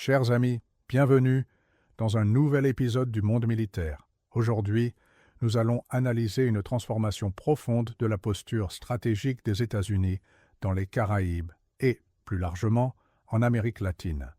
Chers amis, bienvenue dans un nouvel épisode du monde militaire. Aujourd'hui, nous allons analyser une transformation profonde de la posture stratégique des États-Unis dans les Caraïbes et, plus largement, en Amérique latine.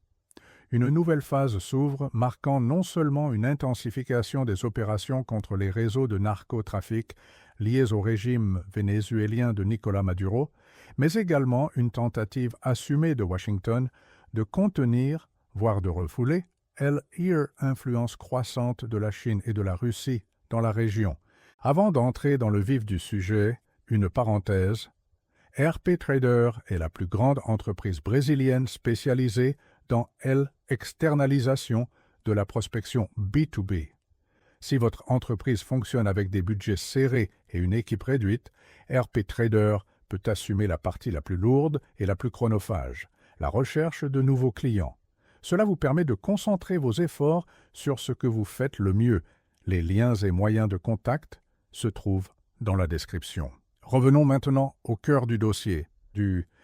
Une nouvelle phase s'ouvre, marquant non seulement une intensification des opérations contre les réseaux de narcotrafic liés au régime vénézuélien de Nicolás Maduro, mais également une tentative assumée de Washington de contenir, voire de refouler, l'influence croissante de la Chine et de la Russie dans la région. Avant d'entrer dans le vif du sujet, une parenthèse. RP Trader est la plus grande entreprise brésilienne spécialisée dans l'externalisation de la prospection B2B. Si votre entreprise fonctionne avec des budgets serrés et une équipe réduite, RP Trader peut assumer la partie la plus lourde et la plus chronophage, la recherche de nouveaux clients. Cela vous permet de concentrer vos efforts sur ce que vous faites le mieux. Les liens et moyens de contact se trouvent dans la description. Revenons maintenant au cœur du dossier.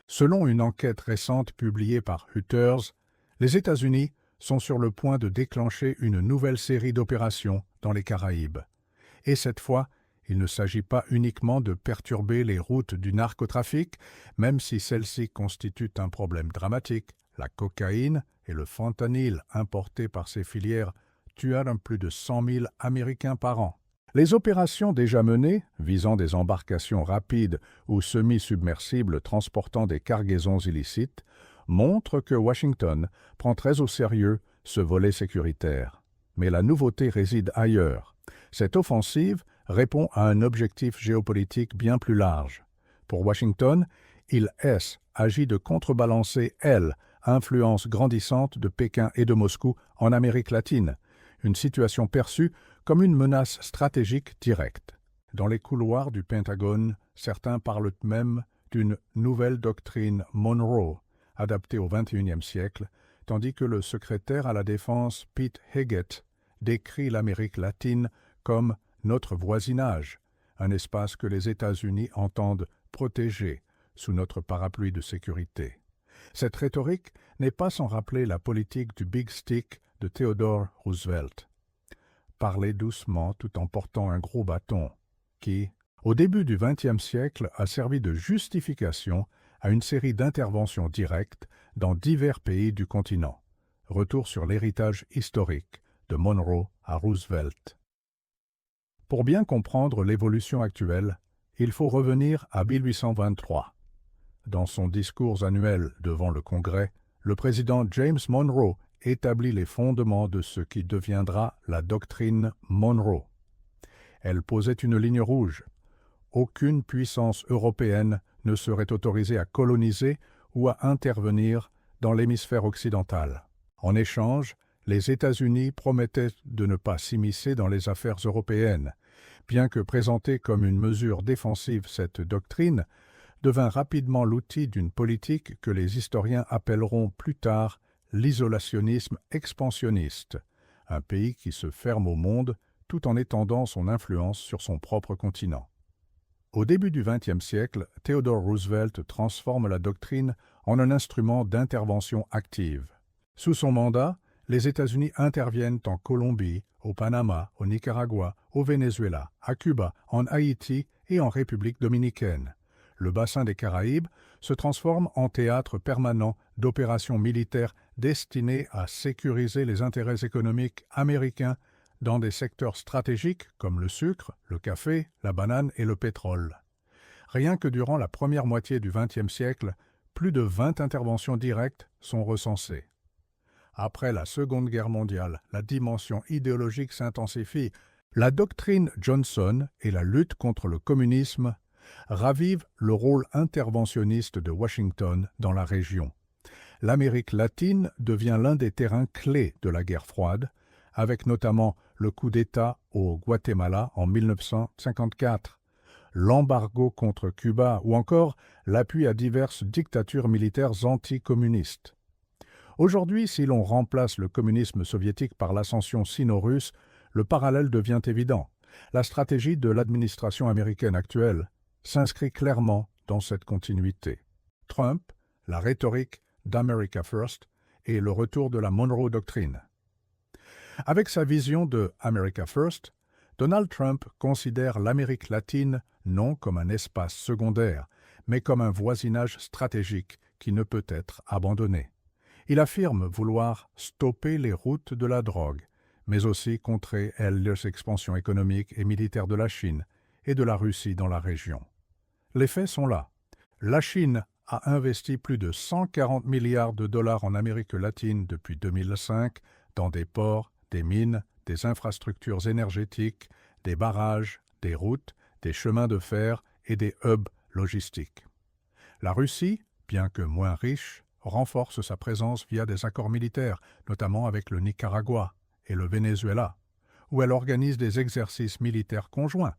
Selon une enquête récente publiée par Reuters, les États-Unis sont sur le point de déclencher une nouvelle série d'opérations dans les Caraïbes. Et cette fois, il ne s'agit pas uniquement de perturber les routes du narcotrafic, même si celles-ci constituent un problème dramatique. La cocaïne et le fentanyl importés par ces filières tuent plus de 100 000 Américains par an. Les opérations déjà menées, visant des embarcations rapides ou semi-submersibles transportant des cargaisons illicites, montrent que Washington prend très au sérieux ce volet sécuritaire. Mais la nouveauté réside ailleurs. Cette offensive répond à un objectif géopolitique bien plus large. Pour Washington, il agit de contrebalancer l'influence grandissante de Pékin et de Moscou en Amérique latine, une situation perçue comme une menace stratégique directe. Dans les couloirs du Pentagone, certains parlent même d'une nouvelle doctrine Monroe, adaptée au XXIe siècle, tandis que le secrétaire à la Défense Pete Hegseth décrit l'Amérique latine comme notre voisinage, un espace que les États-Unis entendent protéger sous notre parapluie de sécurité. Cette rhétorique n'est pas sans rappeler la politique du Big Stick de Theodore Roosevelt. Parler doucement tout en portant un gros bâton, qui, au début du XXe siècle, a servi de justification à une série d'interventions directes dans divers pays du continent. Retour sur l'héritage historique de Monroe à Roosevelt. Pour bien comprendre l'évolution actuelle, il faut revenir à 1823. Dans son discours annuel devant le Congrès, le président James Monroe établit les fondements de ce qui deviendra la doctrine Monroe. Elle posait une ligne rouge. Aucune puissance européenne ne serait autorisée à coloniser ou à intervenir dans l'hémisphère occidental. En échange, les États-Unis promettaient de ne pas s'immiscer dans les affaires européennes. Bien que présentée comme une mesure défensive, cette doctrine devint rapidement l'outil d'une politique que les historiens appelleront plus tard l'isolationnisme expansionniste, un pays qui se ferme au monde tout en étendant son influence sur son propre continent. Au début du XXe siècle, Theodore Roosevelt transforme la doctrine en un instrument d'intervention active. Sous son mandat, les États-Unis interviennent en Colombie, au Panama, au Nicaragua, au Venezuela, à Cuba, en Haïti et en République dominicaine. Le bassin des Caraïbes se transforme en théâtre permanent d'opérations militaires destinées à sécuriser les intérêts économiques américains dans des secteurs stratégiques comme le sucre, le café, la banane et le pétrole. Rien que durant la première moitié du XXe siècle, plus de 20 interventions directes sont recensées. Après la Seconde Guerre mondiale, la dimension idéologique s'intensifie. La doctrine Johnson et la lutte contre le communisme ravivent le rôle interventionniste de Washington dans la région. L'Amérique latine devient l'un des terrains clés de la guerre froide, avec notamment le coup d'État au Guatemala en 1954, l'embargo contre Cuba ou encore l'appui à diverses dictatures militaires anticommunistes. Aujourd'hui, si l'on remplace le communisme soviétique par l'ascension sino-russe, le parallèle devient évident. La stratégie de l'administration américaine actuelle s'inscrit clairement dans cette continuité. Trump, la rhétorique d'America First et le retour de la Monroe Doctrine. Avec sa vision de America First, Donald Trump considère l'Amérique latine non comme un espace secondaire, mais comme un voisinage stratégique qui ne peut être abandonné. Il affirme vouloir stopper les routes de la drogue, mais aussi contrer l'expansion économique et militaire de la Chine et de la Russie dans la région. Les faits sont là. La Chine a investi plus de 140 milliards de dollars en Amérique latine depuis 2005 dans des ports, des mines, des infrastructures énergétiques, des barrages, des routes, des chemins de fer et des hubs logistiques. La Russie, bien que moins riche, renforce sa présence via des accords militaires, notamment avec le Nicaragua et le Venezuela, où elle organise des exercices militaires conjoints.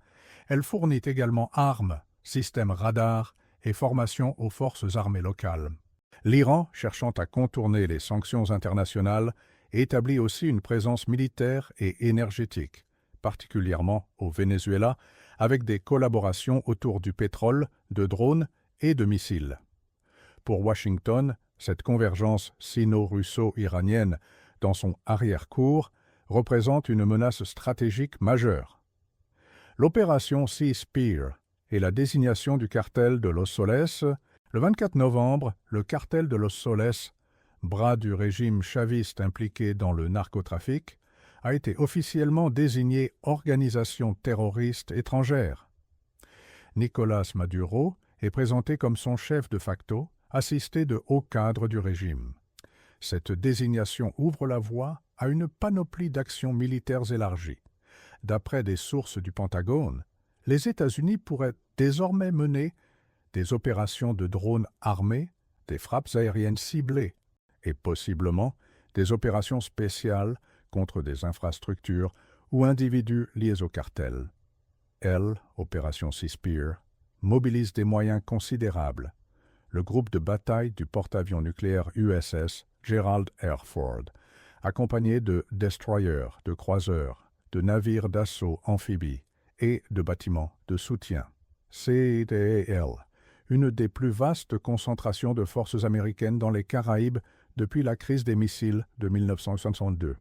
Elle fournit également armes, systèmes radars et formation aux forces armées locales. L'Iran, cherchant à contourner les sanctions internationales, établit aussi une présence militaire et énergétique, particulièrement au Venezuela, avec des collaborations autour du pétrole, de drones et de missiles. Pour Washington, cette convergence sino-russo-iranienne dans son arrière-cour représente une menace stratégique majeure. L'opération Sea Spear et la désignation du cartel de Los Soles, le 24 novembre, le cartel de Los Soles, bras du régime chaviste impliqué dans le narcotrafic, a été officiellement désigné organisation terroriste étrangère. Nicolás Maduro est présenté comme son chef de facto, assisté de hauts cadres du régime. Cette désignation ouvre la voie à une panoplie d'actions militaires élargies. D'après des sources du Pentagone, les États-Unis pourraient désormais mener des opérations de drones armés, des frappes aériennes ciblées et possiblement des opérations spéciales contre des infrastructures ou individus liés au cartel. Elle, Opération Sea Spear, mobilise des moyens considérables. Le groupe de bataille du porte-avions nucléaire USS Gerald R. Ford, accompagné de destroyers, de croiseurs, de navires d'assaut amphibies et de bâtiments de soutien. CDL, une des plus vastes concentrations de forces américaines dans les Caraïbes depuis la crise des missiles de 1962.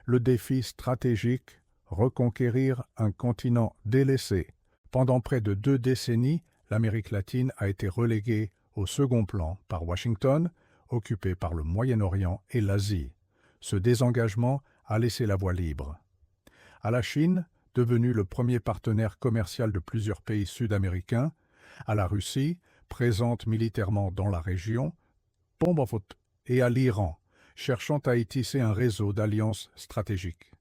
Le défi stratégique, reconquérir un continent délaissé. Pendant près de 2 décennies, l'Amérique latine a été reléguée au second plan par Washington, occupée par le Moyen-Orient et l'Asie. Ce désengagement a laissé la voie libre. À la Chine, devenue le premier partenaire commercial de plusieurs pays sud-américains, à la Russie, présente militairement dans la région, et à l'Iran, cherchant à y tisser un réseau d'alliances stratégiques.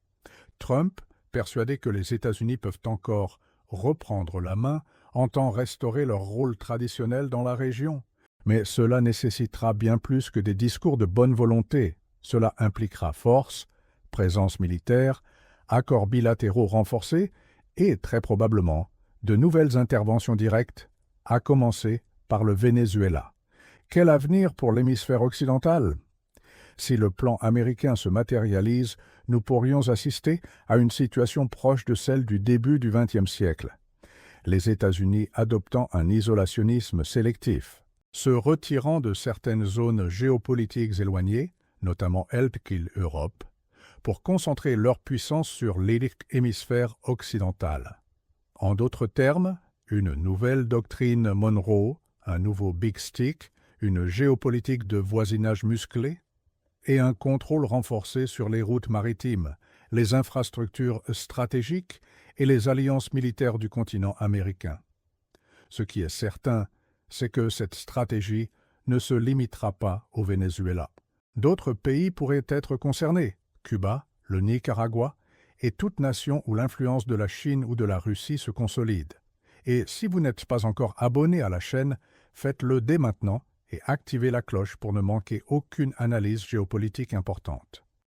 Trump, persuadé que les États-Unis peuvent encore reprendre la main, entend restaurer leur rôle traditionnel dans la région. Mais cela nécessitera bien plus que des discours de bonne volonté. Cela impliquera force, présence militaire, accords bilatéraux renforcés et, très probablement, de nouvelles interventions directes, à commencer par le Venezuela. Quel avenir pour l'hémisphère occidental? Si le plan américain se matérialise, nous pourrions assister à une situation proche de celle du début du XXe siècle. Les États-Unis adoptant un isolationnisme sélectif, se retirant de certaines zones géopolitiques éloignées, notamment Europe, pour concentrer leur puissance sur l'hémisphère occidental. En d'autres termes, une nouvelle doctrine Monroe, un nouveau Big Stick, une géopolitique de voisinage musclé et un contrôle renforcé sur les routes maritimes, les infrastructures stratégiques et les alliances militaires du continent américain. Ce qui est certain, c'est que cette stratégie ne se limitera pas au Venezuela. D'autres pays pourraient être concernés, Cuba, le Nicaragua et toute nation où l'influence de la Chine ou de la Russie se consolide. Et si vous n'êtes pas encore abonné à la chaîne, faites-le dès maintenant et activez la cloche pour ne manquer aucune analyse géopolitique importante.